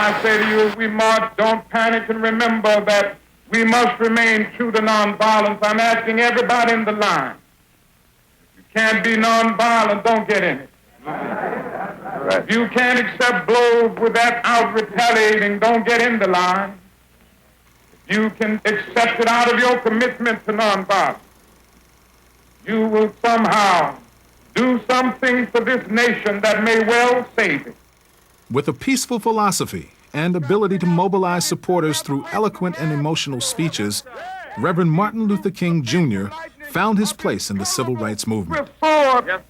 I say to you, as we march, don't panic and remember that we must remain true to nonviolence. I'm asking everybody in the line. If you can't be nonviolent, don't get in it. Right. If you can't accept blows without retaliating, don't get in the line. If you can accept it out of your commitment to nonviolence, you will somehow do something for this nation that may well save it. With a peaceful philosophy and ability to mobilize supporters through eloquent and emotional speeches, Reverend Martin Luther King Jr. found his place in the civil rights movement.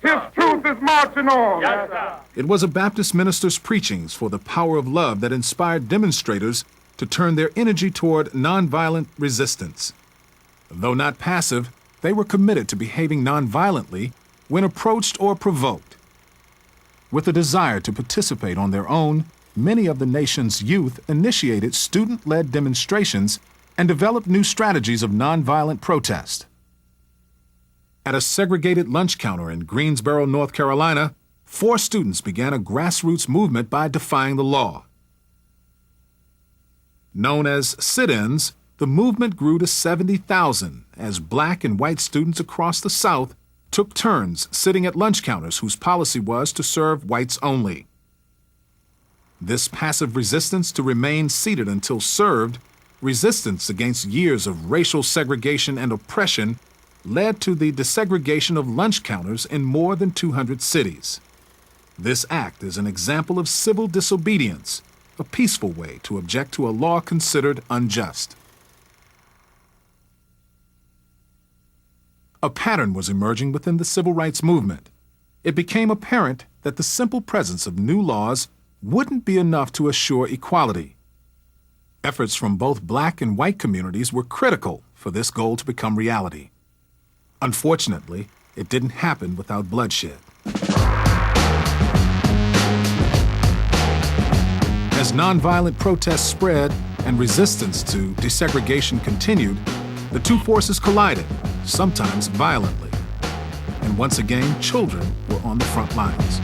His truth is marching on. It was a Baptist minister's preachings for the power of love that inspired demonstrators to turn their energy toward nonviolent resistance. Though not passive, they were committed to behaving nonviolently when approached or provoked. With a desire to participate on their own, many of the nation's youth initiated student-led demonstrations and developed new strategies of nonviolent protest. At a segregated lunch counter in Greensboro, North Carolina, 4 students began a grassroots movement by defying the law. Known as sit-ins, the movement grew to 70,000 as black and white students across the South took turns sitting at lunch counters whose policy was to serve whites only. This passive resistance to remain seated until served, resistance against years of racial segregation and oppression, led to the desegregation of lunch counters in more than 200 cities. This act is an example of civil disobedience, a peaceful way to object to a law considered unjust. A pattern was emerging within the civil rights movement. It became apparent that the simple presence of new laws wouldn't be enough to assure equality. Efforts from both black and white communities were critical for this goal to become reality. Unfortunately, it didn't happen without bloodshed. As nonviolent protests spread and resistance to desegregation continued, the two forces collided, sometimes violently. And once again, children were on the front lines.